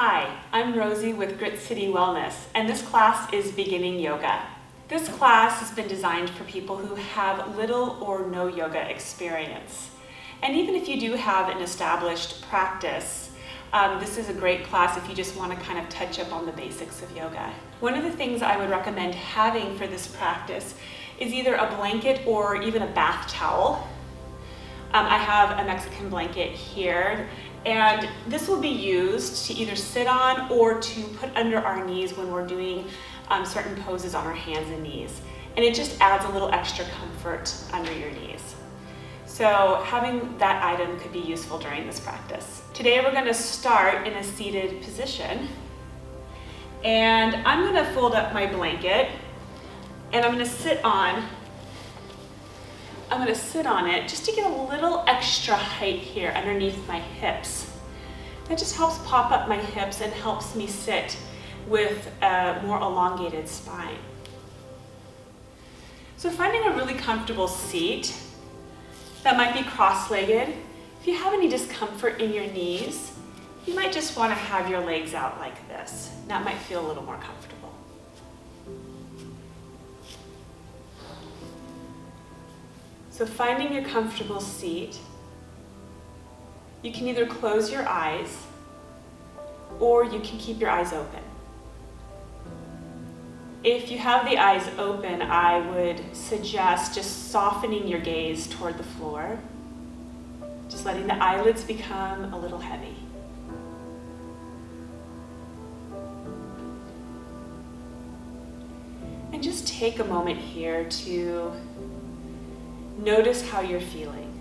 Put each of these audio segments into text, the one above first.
Hi, I'm Rosie with Grit City Wellness, and this class is beginning yoga. This class has been designed for people who have little or no yoga experience. And even if you do have an established practice, this is a great class if you just want to kind of touch up on the basics of yoga. One of the things I would recommend having for this practice is either a blanket or even a bath towel. I have a Mexican blanket here, and this will be used to either sit on or to put under our knees when we're doing certain poses on our hands and knees. And it just adds a little extra comfort under your knees. So having that item could be useful during this practice. Today we're going to start in a seated position. And I'm going to fold up my blanket and I'm going to sit on it just to get a little extra height here underneath my hips. That just helps pop up my hips and helps me sit with a more elongated spine. So finding a really comfortable seat that might be cross-legged. If you have any discomfort in your knees, you might just want to have your legs out like this. That might feel a little more comfortable. So finding your comfortable seat, you can either close your eyes or you can keep your eyes open. If you have the eyes open, I would suggest just softening your gaze toward the floor, just letting the eyelids become a little heavy. And just take a moment here to notice how you're feeling.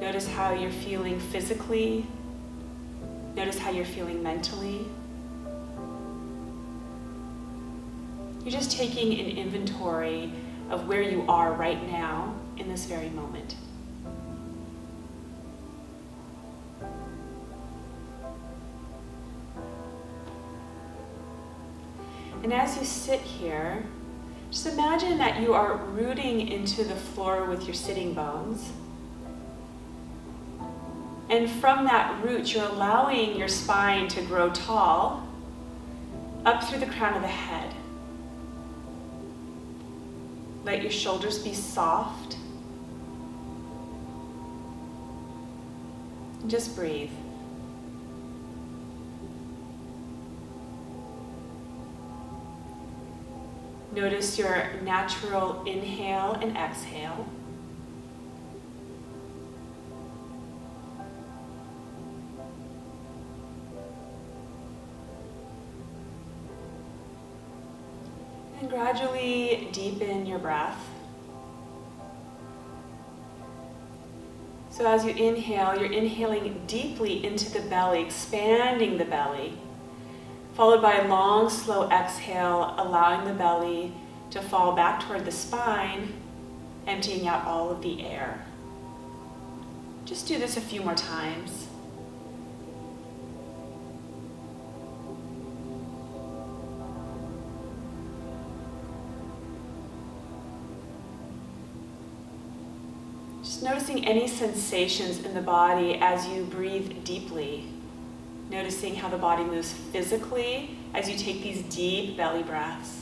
Notice how you're feeling physically. Notice how you're feeling mentally. You're just taking an inventory of where you are right now in this very moment. And as you sit here, just imagine that you are rooting into the floor with your sitting bones. And from that root, you're allowing your spine to grow tall up through the crown of the head. Let your shoulders be soft. And just breathe. Notice your natural inhale and exhale. And gradually deepen your breath. So as you inhale, you're inhaling deeply into the belly, expanding the belly, followed by a long, slow exhale, allowing the belly to fall back toward the spine, emptying out all of the air. Just do this a few more times. Just noticing any sensations in the body as you breathe deeply. Noticing how the body moves physically as you take these deep belly breaths.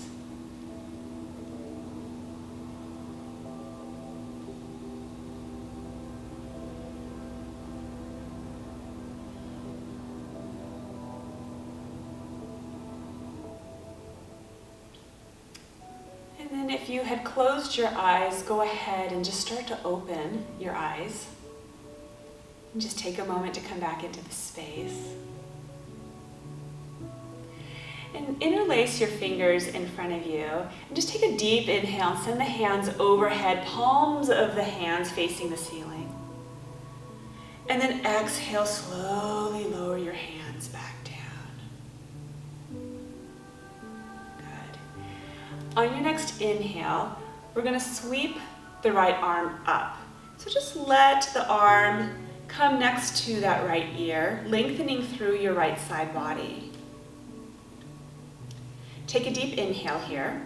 And then if you had closed your eyes, go ahead and just start to open your eyes. And just take a moment to come back into the space. And interlace your fingers in front of you. And just take a deep inhale and send the hands overhead, palms of the hands facing the ceiling. And then exhale, slowly lower your hands back down. Good. On your next inhale, we're going to sweep the right arm up. So just let the arm come next to that right ear, lengthening through your right side body. Take a deep inhale here.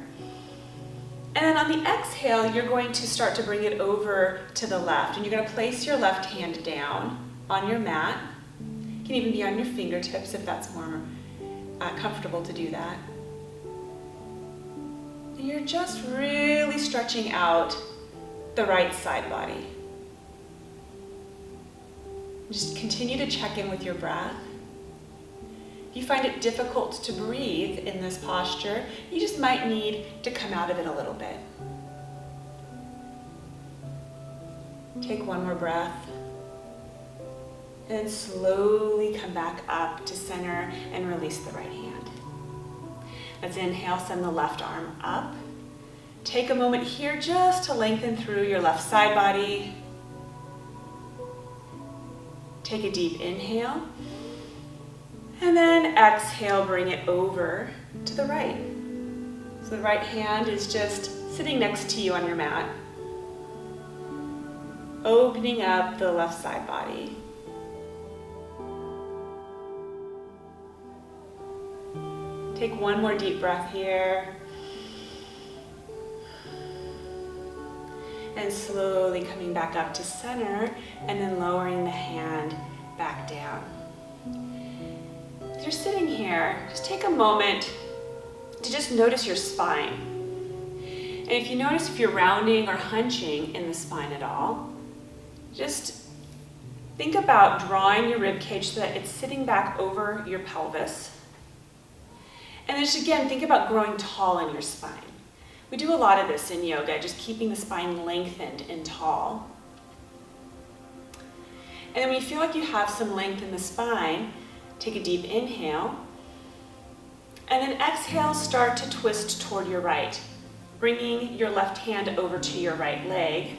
And then on the exhale, you're going to start to bring it over to the left. And you're going to place your left hand down on your mat. can even be on your fingertips if that's more comfortable to do that. And you're just really stretching out the right side body. Just continue to check in with your breath. If you find it difficult to breathe in this posture, you just might need to come out of it a little bit. Take one more breath. And slowly come back up to center and release the right hand. Let's inhale, send the left arm up. Take a moment here just to lengthen through your left side body. Take a deep inhale. And then exhale, bring it over to the right. So the right hand is just sitting next to you on your mat. Opening up the left side body. Take one more deep breath here. And slowly coming back up to center and then lowering the hand back down. As you're sitting here, just take a moment to just notice your spine. And if you notice if you're rounding or hunching in the spine at all, just think about drawing your rib cage so that it's sitting back over your pelvis. And then just again, think about growing tall in your spine. We do a lot of this in yoga, just keeping the spine lengthened and tall. And then when you feel like you have some length in the spine, take a deep inhale. And then exhale, start to twist toward your right, bringing your left hand over to your right leg.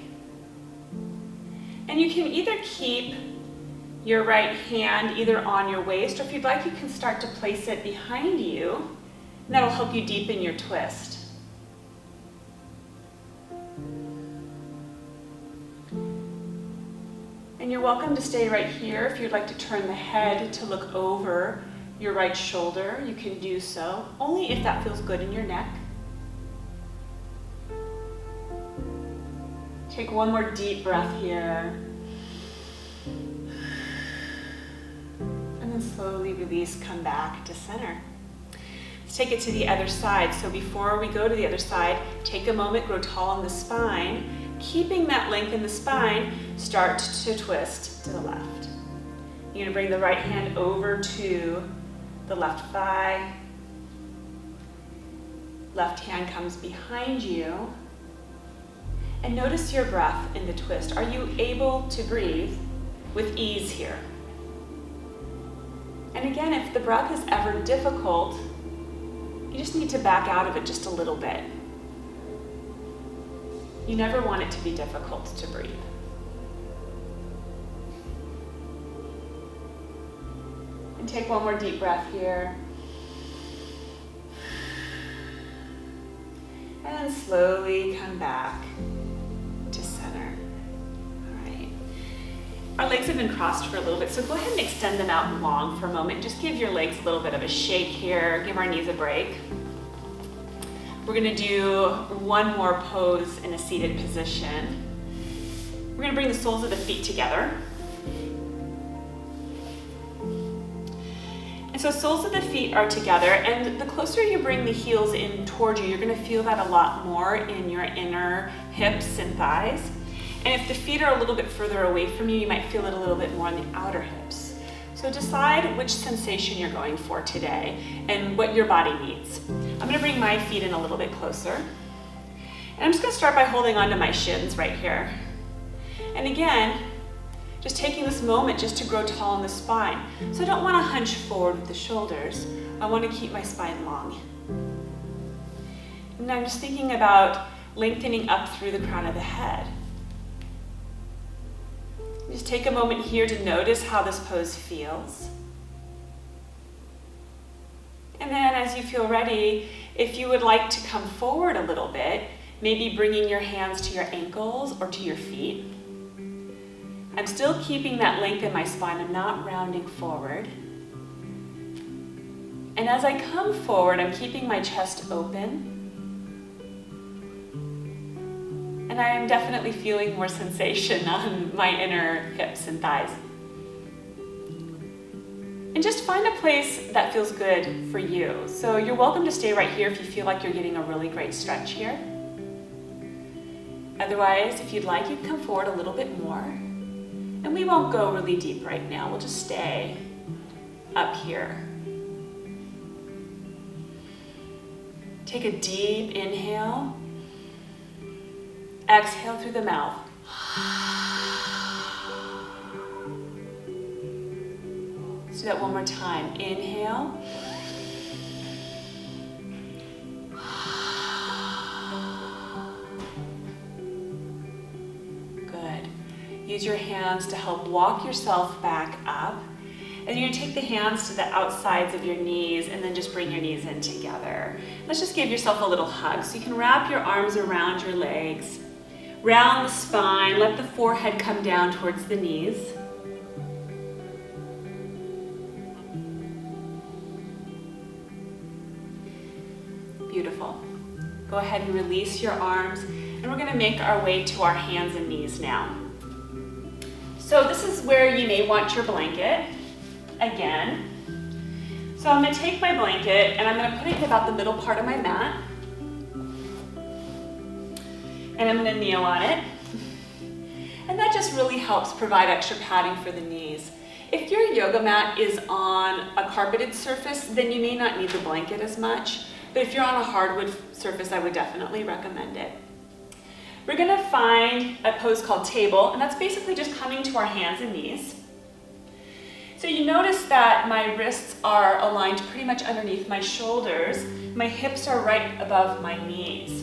And you can either keep your right hand either on your waist, or if you'd like, you can start to place it behind you, and that'll help you deepen your twist. And you're welcome to stay right here. If you'd like to turn the head to look over your right shoulder, you can do so, only if that feels good in your neck. Take one more deep breath here. And then slowly release, come back to center. Let's take it to the other side. So before we go to the other side, take a moment, grow tall in the spine. Keeping that length in the spine, start to twist to the left. You're gonna bring the right hand over to the left thigh. Left hand comes behind you. And notice your breath in the twist. Are you able to breathe with ease here? And again, if the breath is ever difficult, you just need to back out of it just a little bit. You never want it to be difficult to breathe. And take one more deep breath here. And then slowly come back to center. All right. Our legs have been crossed for a little bit, so go ahead and extend them out long for a moment. Just give your legs a little bit of a shake here. Give our knees a break. We're gonna do one more pose in a seated position. We're gonna bring the soles of the feet together. And so soles of the feet are together, and the closer you bring the heels in towards you, you're gonna feel that a lot more in your inner hips and thighs. And if the feet are a little bit further away from you, you might feel it a little bit more in the outer hips. So decide which sensation you're going for today and what your body needs. I'm gonna bring my feet in a little bit closer. And I'm just gonna start by holding onto my shins right here. And again, just taking this moment just to grow tall in the spine. So I don't wanna hunch forward with the shoulders. I wanna keep my spine long. And I'm just thinking about lengthening up through the crown of the head. Just take a moment here to notice how this pose feels. And then as you feel ready, if you would like to come forward a little bit, maybe bringing your hands to your ankles or to your feet. I'm still keeping that length in my spine. I'm not rounding forward. And as I come forward, I'm keeping my chest open. And I am definitely feeling more sensation on my inner hips and thighs. And just find a place that feels good for you. So you're welcome to stay right here if you feel like you're getting a really great stretch here. Otherwise, if you'd like, you can come forward a little bit more. And we won't go really deep right now. We'll just stay up here. Take a deep inhale. Exhale through the mouth. Let's do that one more time. Inhale. Good. Use your hands to help walk yourself back up. And you're going to take the hands to the outsides of your knees and then just bring your knees in together. Let's just give yourself a little hug. So you can wrap your arms around your legs, round the spine, let the forehead come down towards the knees. Beautiful. Go ahead and release your arms, and we're going to make our way to our hands and knees now. So this is where you may want your blanket. Again. So I'm going to take my blanket and I'm going to put it in about the middle part of my mat. And I'm going to kneel on it. And that just really helps provide extra padding for the knees. If your yoga mat is on a carpeted surface, then you may not need the blanket as much. But if you're on a hardwood surface, I would definitely recommend it. We're going to find a pose called table, and that's basically just coming to our hands and knees. So you notice that my wrists are aligned pretty much underneath my shoulders. My hips are right above my knees.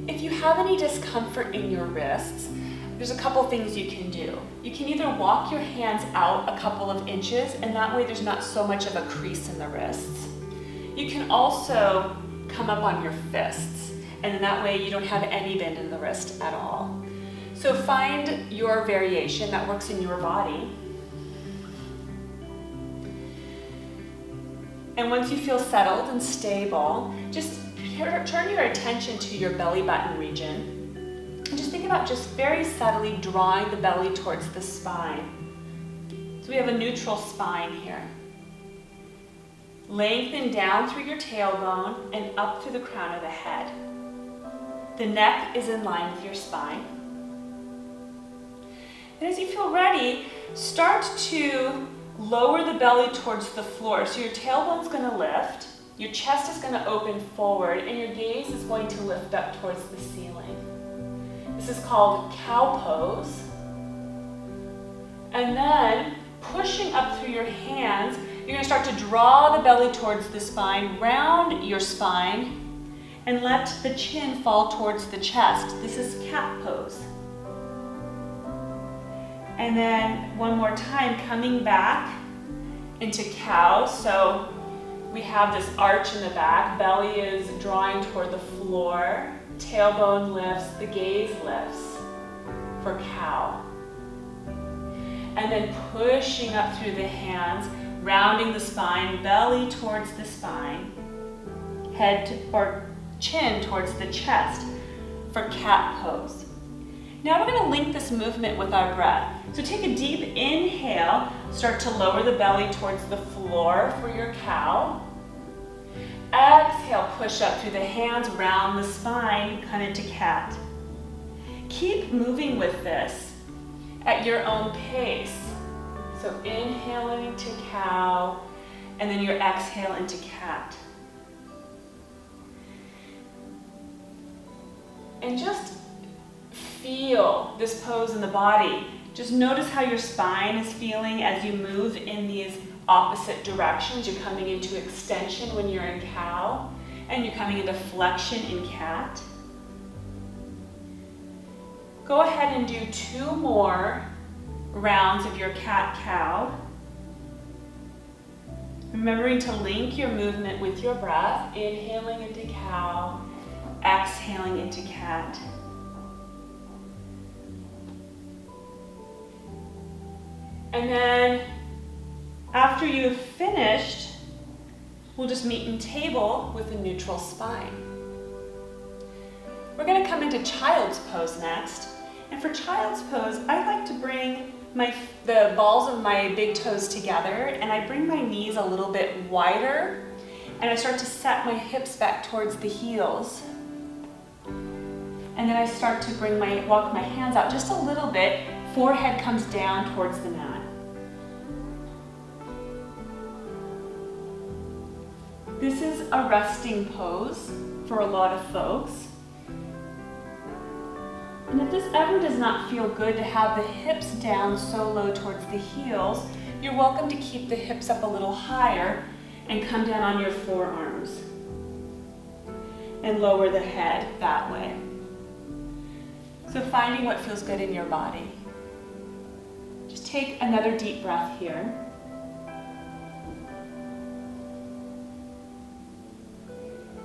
If you have any discomfort in your wrists, there's a couple things you can do. You can either walk your hands out a couple of inches, and that way there's not so much of a crease in the wrists. You can also come up on your fists, and in that way you don't have any bend in the wrist at all. So find your variation that works in your body. And once you feel settled and stable, just turn your attention to your belly button region. And just think about just very subtly drawing the belly towards the spine. So we have a neutral spine here. Lengthen down through your tailbone and up through the crown of the head. The neck is in line with your spine. And as you feel ready, start to lower the belly towards the floor. So your tailbone's going to lift, your chest is going to open forward, and your gaze is going to lift up towards the ceiling. This is called cow pose. And then pushing up through your hands, you're going to start to draw the belly towards the spine, round your spine, and let the chin fall towards the chest. This is cat pose. And then one more time, coming back into cow. So we have this arch in the back, belly is drawing toward the floor, tailbone lifts, the gaze lifts for cow. And then pushing up through the hands, rounding the spine, belly towards the spine, head or chin towards the chest for cat pose. Now we're going to link this movement with our breath. So take a deep inhale, start to lower the belly towards the floor for your cow. Exhale, push up through the hands, round the spine, come into cat. Keep moving with this at your own pace. So inhaling to cow, and then your exhale into cat. And just feel this pose in the body. Just notice how your spine is feeling as you move in these opposite directions. You're coming into extension when you're in cow, and you're coming into flexion in cat. Go ahead and do 2 more rounds of your cat-cow. Remembering to link your movement with your breath, inhaling into cow, exhaling into cat. And then after you've finished, we'll just meet in table with a neutral spine. We're going to come into child's pose next. And for child's pose, I like to bring the balls of my big toes together, and I bring my knees a little bit wider, and I start to set my hips back towards the heels. And then I start to walk my hands out just a little bit. Forehead comes down towards the mat. This is a resting pose for a lot of folks. And if this ever does not feel good to have the hips down so low towards the heels, you're welcome to keep the hips up a little higher and come down on your forearms and lower the head that way. So finding what feels good in your body. Just take another deep breath here.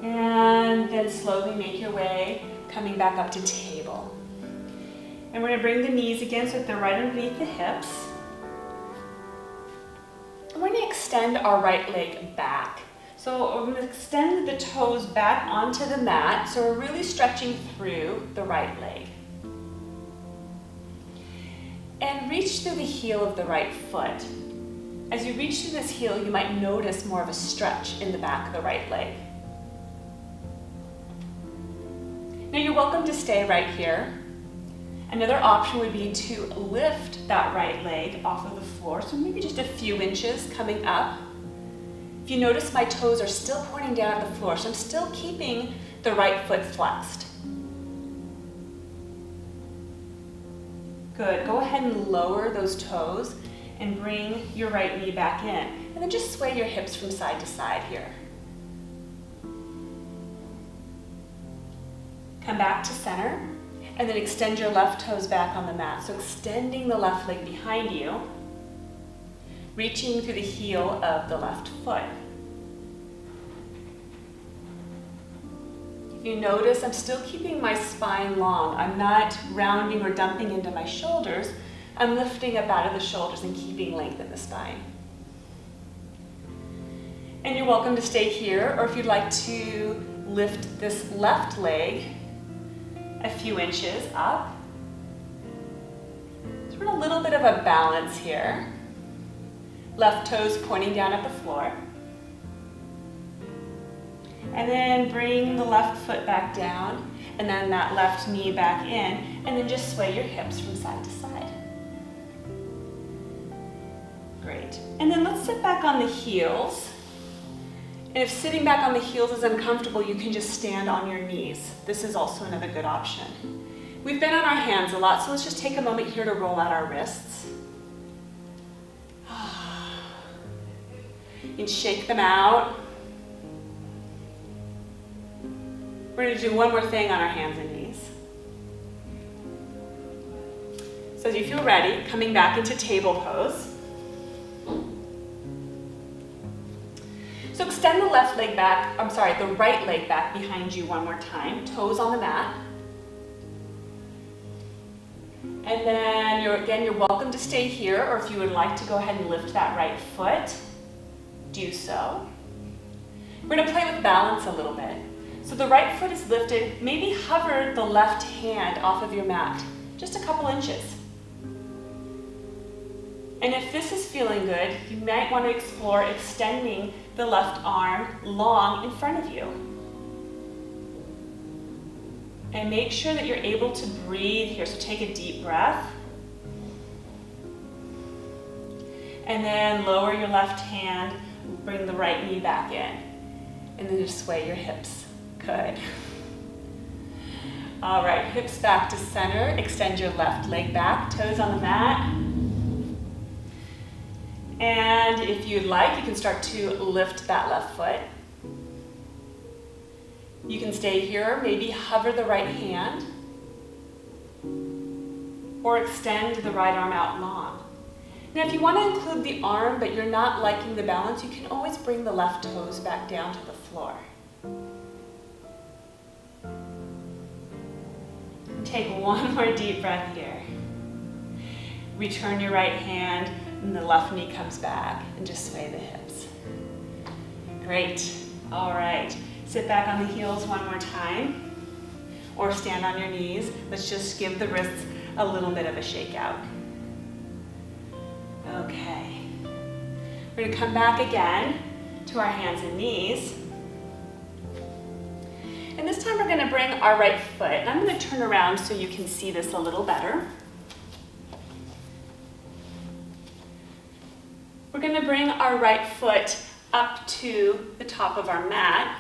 And then slowly make your way, coming back up to table. And we're going to bring the knees again so that they're right underneath the hips. And we're going to extend our right leg back. So we're going to extend the toes back onto the mat, so we're really stretching through the right leg. And reach through the heel of the right foot. As you reach through this heel, you might notice more of a stretch in the back of the right leg. Now you're welcome to stay right here. Another option would be to lift that right leg off of the floor, so maybe just a few inches coming up. If you notice, my toes are still pointing down at the floor, so I'm still keeping the right foot flexed. Good, go ahead and lower those toes and bring your right knee back in. And then just sway your hips from side to side here. Come back to center. And then extend your left toes back on the mat. So extending the left leg behind you, reaching through the heel of the left foot. If you notice, I'm still keeping my spine long. I'm not rounding or dumping into my shoulders. I'm lifting up out of the shoulders and keeping length in the spine. And you're welcome to stay here, or if you'd like to lift this left leg a few inches up. So we're in a little bit of a balance here. Left toes pointing down at the floor. And then bring the left foot back down, and then that left knee back in, and then just sway your hips from side to side. Great. And then let's sit back on the heels. And if sitting back on the heels is uncomfortable, you can just stand on your knees. This is also another good option. We've been on our hands a lot, so let's just take a moment here to roll out our wrists. And shake them out. We're going to do one more thing on our hands and knees. So as you feel ready, coming back into table pose. So extend the right leg back behind you one more time, toes on the mat. And then you're welcome to stay here, or if you would like to go ahead and lift that right foot, do so. We're going to play with balance a little bit. So the right foot is lifted, maybe hover the left hand off of your mat, just a couple inches. And if this is feeling good, you might want to explore extending the left arm long in front of you. And make sure that you're able to breathe here. So take a deep breath. And then lower your left hand, bring the right knee back in. And then just sway your hips. Good. All right, hips back to center. Extend your left leg back, toes on the mat. And if you'd like, you can start to lift that left foot. You can stay here, maybe hover the right hand, or extend the right arm out long. Now, if you want to include the arm, but you're not liking the balance, you can always bring the left toes back down to the floor. Take one more deep breath here. Return your right hand, and the left knee comes back, and just sway the hips. Great. All right. Sit back on the heels one more time, or stand on your knees. Let's just give the wrists a little bit of a shake out. We're gonna come back again to our hands and knees. And this time we're gonna bring our right foot, and I'm gonna turn around so you can see this a little better. We're gonna bring our right foot up to the top of our mat.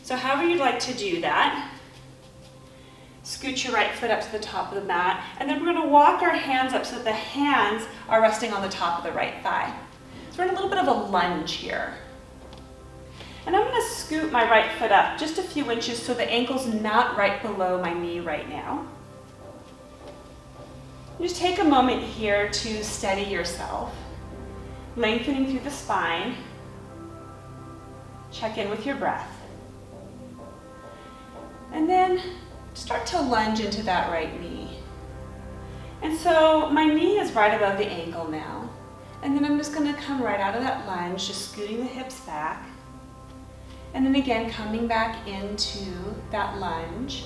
So however you'd like to do that, scoot your right foot up to the top of the mat, and then we're gonna walk our hands up so that the hands are resting on the top of the right thigh. So we're in a little bit of a lunge here. And I'm gonna scoot my right foot up just a few inches so the ankle's not right below my knee right now. Just take a moment here to steady yourself, lengthening through the spine. Check in with your breath. And then start to lunge into that right knee. And so my knee is right above the ankle now. And then I'm just gonna come right out of that lunge, just scooting the hips back. And then again, coming back into that lunge.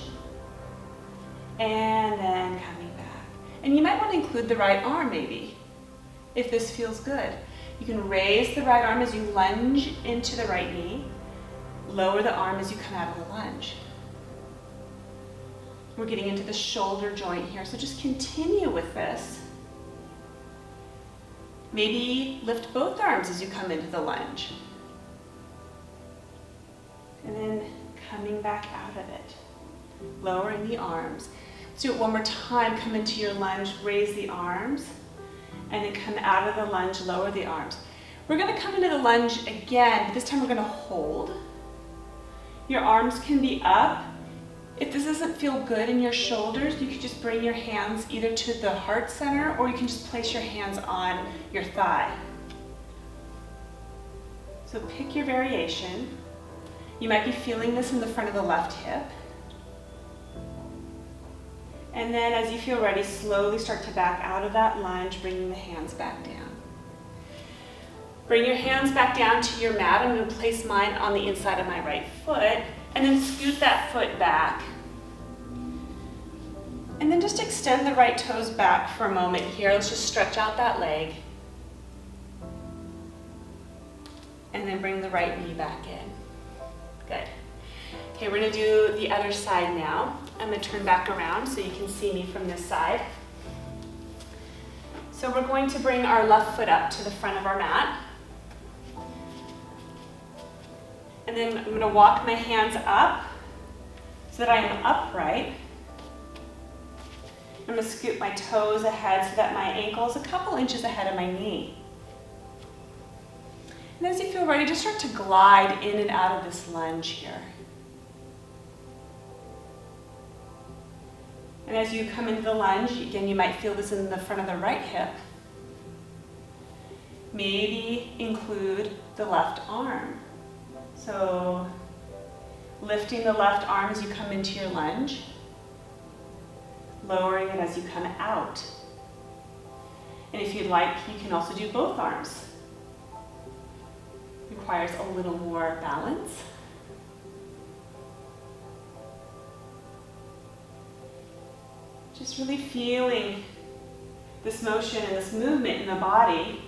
And then coming back. And you might want to include the right arm maybe, if this feels good. You can raise the right arm as you lunge into the right knee. Lower the arm as you come out of the lunge. We're getting into the shoulder joint here, so just continue with this. Maybe lift both arms as you come into the lunge. And then coming back out of it. Lowering the arms. Let's do it one more time. Come into your lunge, raise the arms, and then come out of the lunge, lower the arms. We're gonna come into the lunge again, but this time we're gonna hold. Your arms can be up. If this doesn't feel good in your shoulders, you could just bring your hands either to the heart center, or you can just place your hands on your thigh. So pick your variation. You might be feeling this in the front of the left hip. And then as you feel ready, slowly start to back out of that lunge, bringing the hands back down. Bring your hands back down to your mat. I'm going to place mine on the inside of my right foot, and then scoot that foot back. And then just extend the right toes back for a moment here. Let's just stretch out that leg. And then bring the right knee back in. Good. Okay, we're gonna do the other side now. I'm gonna turn back around so you can see me from this side. So we're going to bring our left foot up to the front of our mat. And then I'm gonna walk my hands up so that I am upright. I'm gonna scoot my toes ahead so that my ankle is a couple inches ahead of my knee. And as you feel ready, just start to glide in and out of this lunge here. And as you come into the lunge, again, you might feel this in the front of the right hip. Maybe include the left arm. So lifting the left arm as you come into your lunge, lowering it as you come out. And if you'd like, you can also do both arms. Requires a little more balance. Just really feeling this motion and this movement in the body.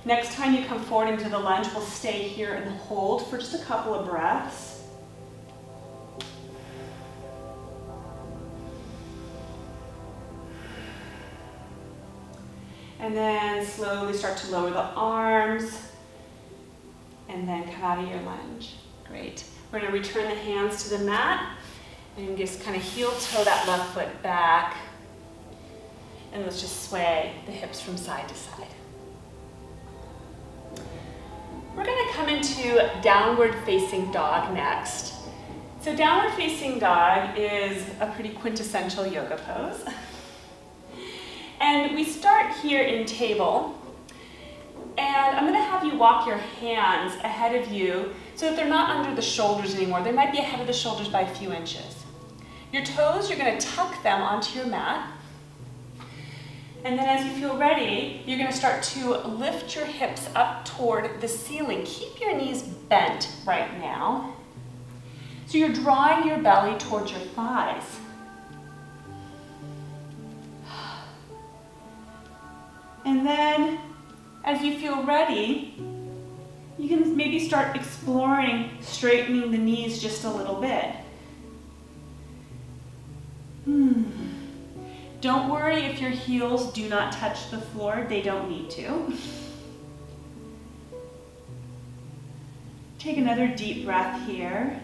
Next time you come forward into the lunge, we'll stay here and hold for just a couple of breaths. And then slowly start to lower the arms and then come out of your lunge. Great. We're going to return the hands to the mat and just kind of heel toe that left foot back. And let's just sway the hips from side to side. We're going to come into downward facing dog next. So downward facing dog is a pretty quintessential yoga pose. And we start here in table. And I'm going to have you walk your hands ahead of you so that they're not under the shoulders anymore. They might be ahead of the shoulders by a few inches. Your toes, you're going to tuck them onto your mat. And then as you feel ready, you're going to start to lift your hips up toward the ceiling. Keep your knees bent right now. So you're drawing your belly towards your thighs. And then as you feel ready, you can maybe start exploring straightening the knees just a little bit. Don't worry if your heels do not touch the floor, they don't need to. Take another deep breath here.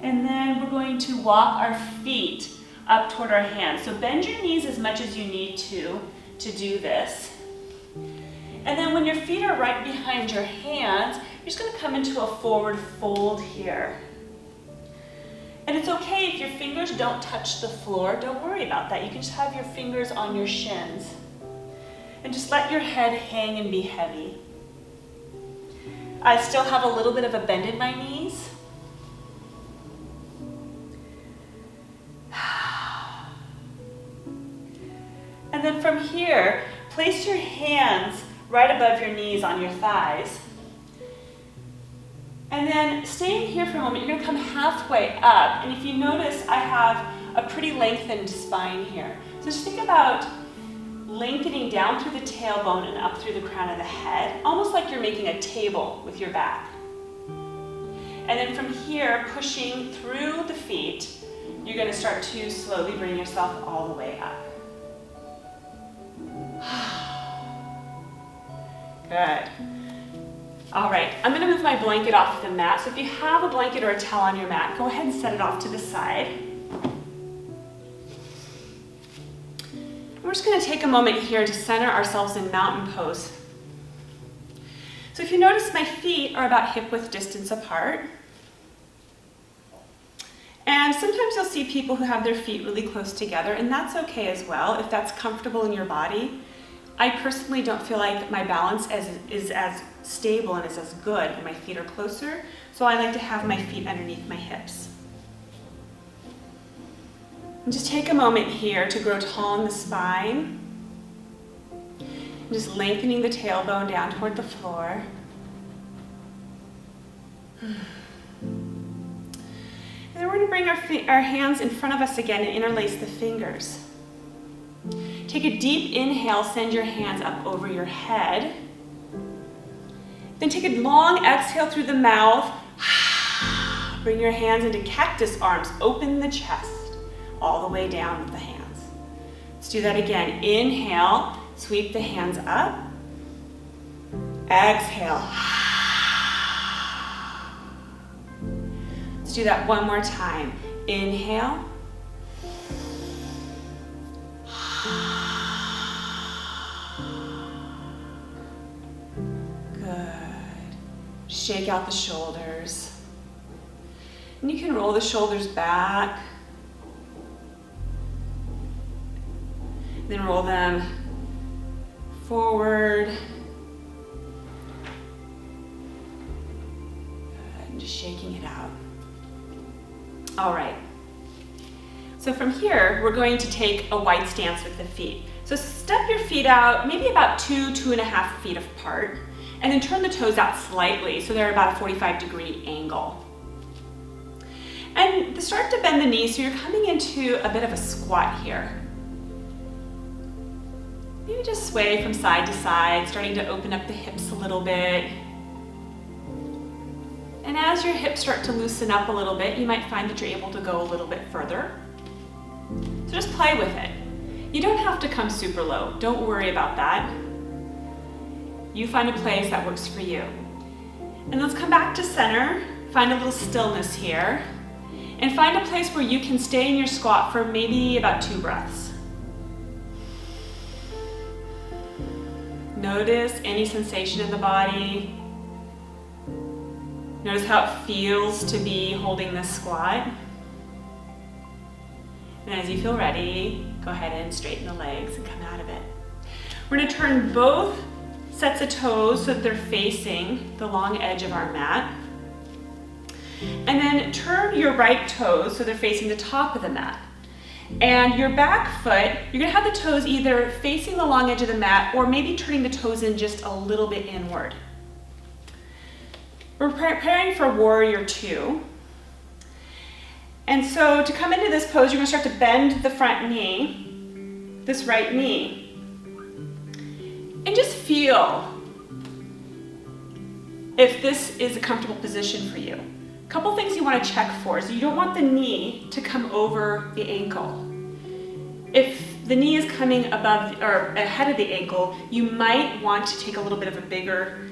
And then we're going to walk our feet up toward our hands. So bend your knees as much as you need to do this. And then when your feet are right behind your hands, you're just going to come into a forward fold here. And it's okay if your fingers don't touch the floor. Don't worry about that. You can just have your fingers on your shins. And just let your head hang and be heavy. I still have a little bit of a bend in my knees. And then from here, place your hands right above your knees on your thighs. And then staying here for a moment, you're going to come halfway up. And if you notice, I have a pretty lengthened spine here. So just think about lengthening down through the tailbone and up through the crown of the head, almost like you're making a table with your back. And then from here, pushing through the feet, you're going to start to slowly bring yourself all the way up. Good. All right, I'm going to move my blanket off the mat. So if you have a blanket or a towel on your mat, go ahead and set it off to the side. We're just going to take a moment here to center ourselves in mountain pose. So if you notice, my feet are about hip-width distance apart. And sometimes you'll see people who have their feet really close together, and that's okay as well if that's comfortable in your body. I personally don't feel like my balance is as stable and is as good when my feet are closer, so I like to have my feet underneath my hips. And just take a moment here to grow tall in the spine. And just lengthening the tailbone down toward the floor. And then we're going to bring our hands in front of us again and interlace the fingers. Take a deep inhale, send your hands up over your head. Then take a long exhale through the mouth. Bring your hands into cactus arms. Open the chest all the way down with the hands. Let's do that again. Inhale, sweep the hands up. Exhale. Let's do that one more time. Inhale. Shake out the shoulders. And you can roll the shoulders back. Then roll them forward. Good. And just shaking it out. All right. So from here, we're going to take a wide stance with the feet. So step your feet out, maybe about 2.5 feet apart. And then turn the toes out slightly so they're about a 45-degree angle. And start to bend the knees so you're coming into a bit of a squat here. Maybe just sway from side to side, starting to open up the hips a little bit. And as your hips start to loosen up a little bit, you might find that you're able to go a little bit further. So just play with it. You don't have to come super low. Don't worry about that. You find a place that works for you. And let's come back to center, find a little stillness here, and find a place where you can stay in your squat for maybe about 2 breaths. Notice any sensation in the body. Notice how it feels to be holding this squat. And as you feel ready, go ahead and straighten the legs and come out of it. We're going to turn both sets of toes so that they're facing the long edge of our mat. And then turn your right toes so they're facing the top of the mat. And your back foot, you're going to have the toes either facing the long edge of the mat or maybe turning the toes in just a little bit inward. We're preparing for Warrior 2. And so to come into this pose, you're going to start to bend the front knee. this right knee. And just feel if this is a comfortable position for you. A couple things you want to check for is you don't want the knee to come over the ankle. If the knee is coming above or ahead of the ankle, you might want to take a little bit of a bigger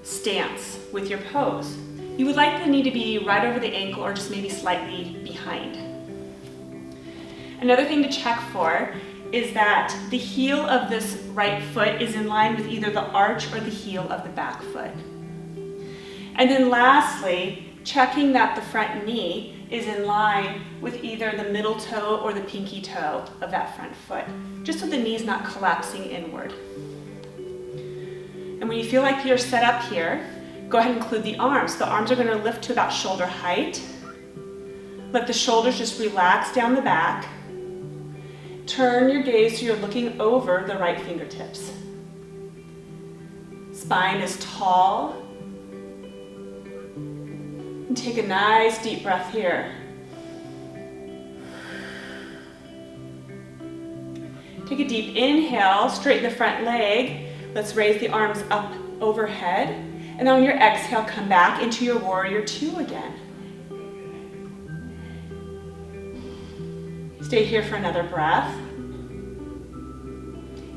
stance with your pose. You would like the knee to be right over the ankle or just maybe slightly behind. Another thing to check for is that the heel of this right foot is in line with either the arch or the heel of the back foot. And then lastly, checking that the front knee is in line with either the middle toe or the pinky toe of that front foot, just so the knee is not collapsing inward. And when you feel like you're set up here, go ahead and include the arms. The arms are going to lift to about shoulder height. Let the shoulders just relax down the back. Turn your gaze so you're looking over the right fingertips. Spine is tall. And take a nice deep breath here. Take a deep inhale, straighten the front leg. Let's raise the arms up overhead. And then on your exhale, come back into your warrior two again. Stay here for another breath.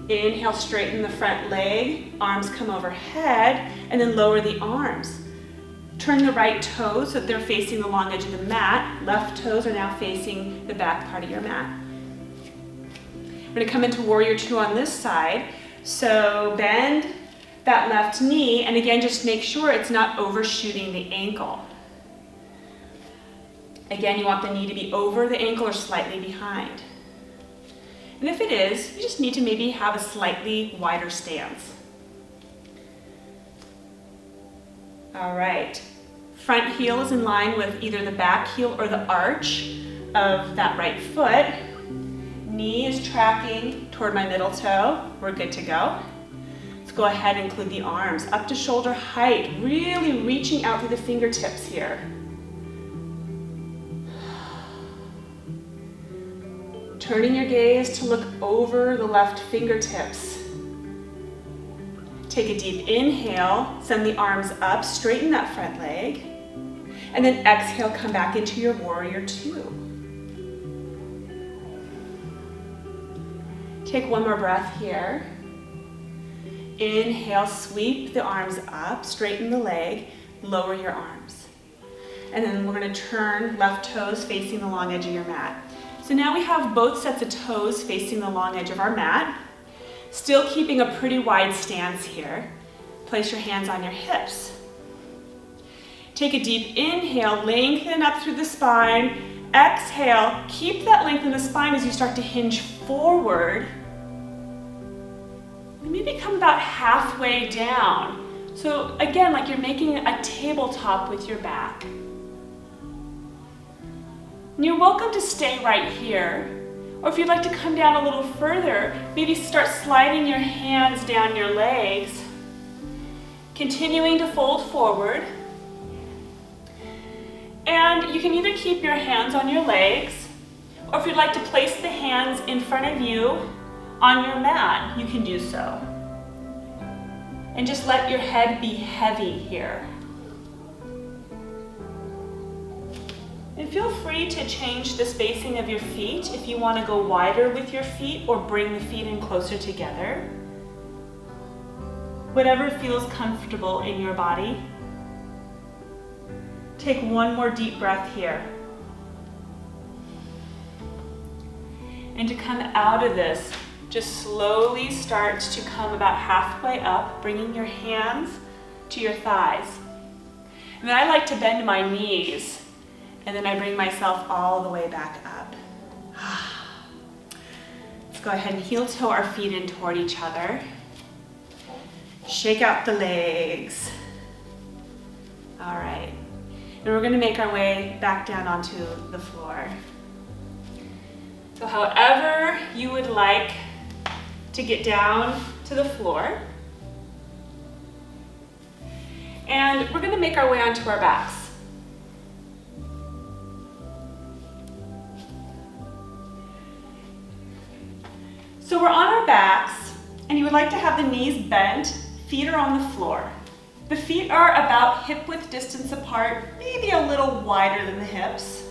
Inhale, straighten the front leg, arms come overhead, and then lower the arms. Turn the right toes so that they're facing the long edge of the mat. Left toes are now facing the back part of your mat. We're going to come into warrior two on this side. So bend that left knee, and again, just make sure it's not overshooting the ankle. Again, you want the knee to be over the ankle or slightly behind. And if it is, you just need to maybe have a slightly wider stance. All right. Front heel is in line with either the back heel or the arch of that right foot. Knee is tracking toward my middle toe. We're good to go. Let's go ahead and include the arms up to shoulder height, really reaching out through the fingertips here. Turning your gaze to look over the left fingertips. Take a deep inhale, send the arms up, straighten that front leg, and then exhale, come back into your warrior two. Take one more breath here. Inhale, sweep the arms up, straighten the leg, lower your arms. And then we're going to turn left toes facing the long edge of your mat. So now we have both sets of toes facing the long edge of our mat, still keeping a pretty wide stance here. Place your hands on your hips. Take a deep inhale, lengthen up through the spine. Exhale, keep that length in the spine as you start to hinge forward. And maybe come about halfway down. So again, like you're making a tabletop with your back. And you're welcome to stay right here. Or if you'd like to come down a little further, maybe start sliding your hands down your legs. Continuing to fold forward. And you can either keep your hands on your legs, or if you'd like to place the hands in front of you on your mat, you can do so. And just let your head be heavy here. And feel free to change the spacing of your feet if you want to go wider with your feet or bring the feet in closer together. Whatever feels comfortable in your body. Take one more deep breath here. And to come out of this, just slowly start to come about halfway up, bringing your hands to your thighs. And then I like to bend my knees. And then I bring myself all the way back up. Let's go ahead and heel toe our feet in toward each other. Shake out the legs. All right. And we're going to make our way back down onto the floor. So however you would like to get down to the floor. And we're going to make our way onto our backs. So we're on our backs, and you would like to have the knees bent, feet are on the floor. The feet are about hip-width distance apart, maybe a little wider than the hips.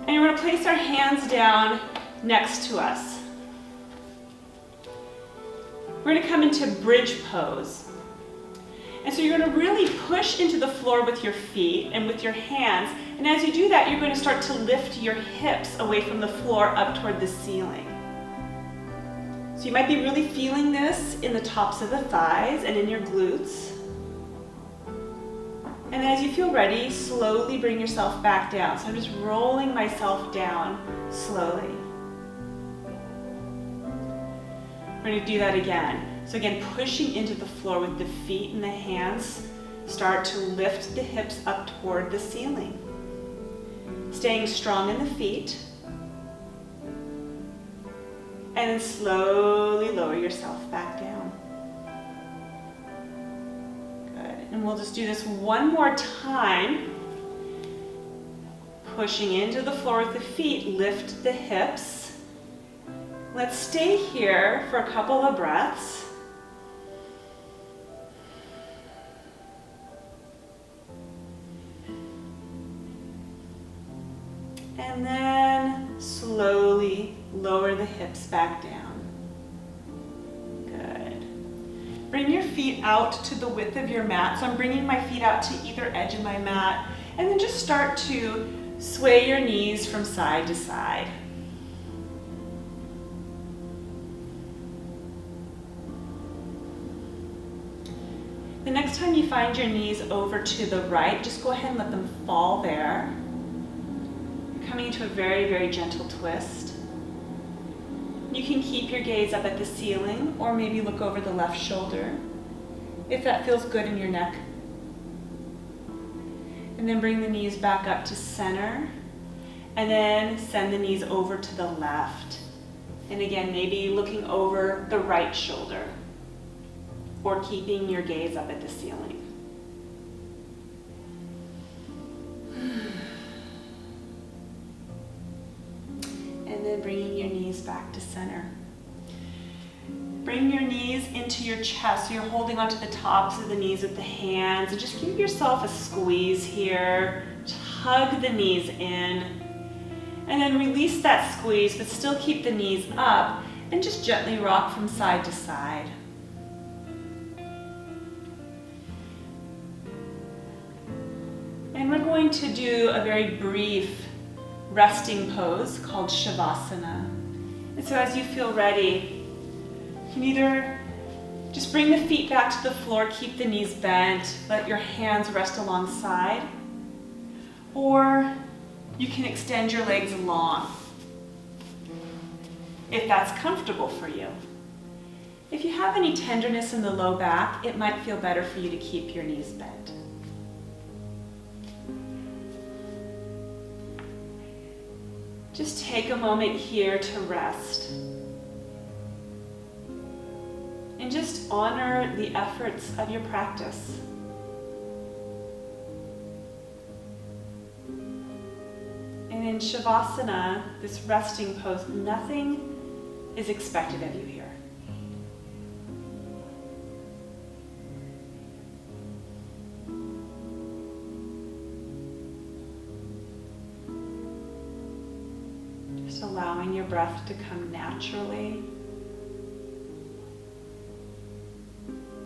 And we're going to place our hands down next to us. We're going to come into bridge pose. And so you're going to really push into the floor with your feet and with your hands. And as you do that, you're going to start to lift your hips away from the floor up toward the ceiling. So you might be really feeling this in the tops of the thighs and in your glutes. And then as you feel ready, slowly bring yourself back down. So I'm just rolling myself down slowly. We're going to do that again. So again, pushing into the floor with the feet and the hands, start to lift the hips up toward the ceiling. Staying strong in the feet. And then slowly lower yourself back down. Good. And we'll just do this one more time. Pushing into the floor with the feet, lift the hips. Let's stay here for a couple of breaths. And then slowly lower the hips back down. Good. Bring your feet out to the width of your mat. So I'm bringing my feet out to either edge of my mat. And then just start to sway your knees from side to side. The next time you find your knees over to the right, just go ahead and let them fall there. Coming into a very, very gentle twist. You can keep your gaze up at the ceiling or maybe look over the left shoulder if that feels good in your neck. And then bring the knees back up to center and then send the knees over to the left. And again, maybe looking over the right shoulder or keeping your gaze up at the ceiling. And then bringing your knees back to center. Bring your knees into your chest. So you're holding onto the tops of the knees with the hands. And just give yourself a squeeze here. Just hug the knees in. And then release that squeeze, but still keep the knees up. And just gently rock from side to side. And we're going to do a very brief resting pose called Shavasana. And so as you feel ready, you can either just bring the feet back to the floor, keep the knees bent, let your hands rest alongside, or you can extend your legs long, if that's comfortable for you. If you have any tenderness in the low back, it might feel better for you to keep your knees bent. Just take a moment here to rest. And just honor the efforts of your practice. And in Shavasana, this resting pose, nothing is expected of you here. Just allowing your breath to come naturally.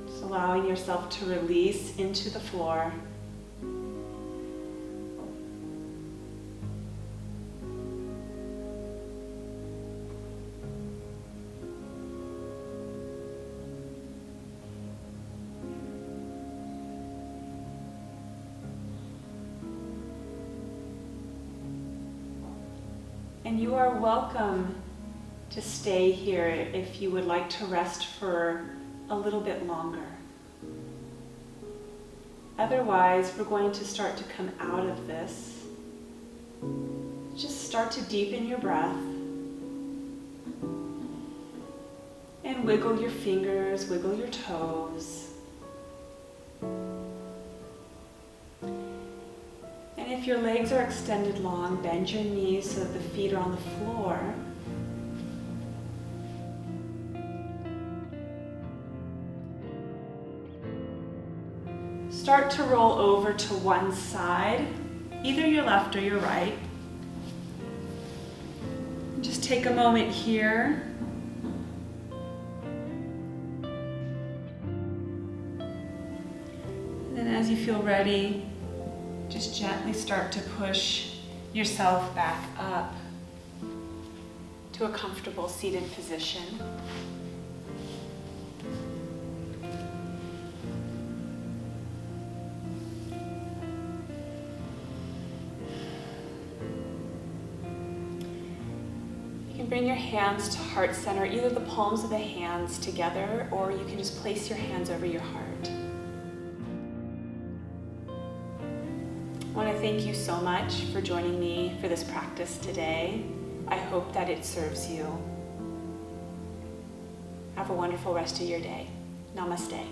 Just allowing yourself to release into the floor. And you are welcome to stay here if you would like to rest for a little bit longer. Otherwise, we're going to start to come out of this. Just start to deepen your breath. And wiggle your fingers, wiggle your toes. And if your legs are extended long, bend your knees so that the feet are on the floor. Start to roll over to one side, either your left or your right. Just take a moment here. And then as you feel ready, just gently start to push yourself back up to a comfortable seated position. Bring your hands to heart center, either the palms of the hands together, or you can just place your hands over your heart. I want to thank you so much for joining me for this practice today. I hope that it serves you. Have a wonderful rest of your day. Namaste.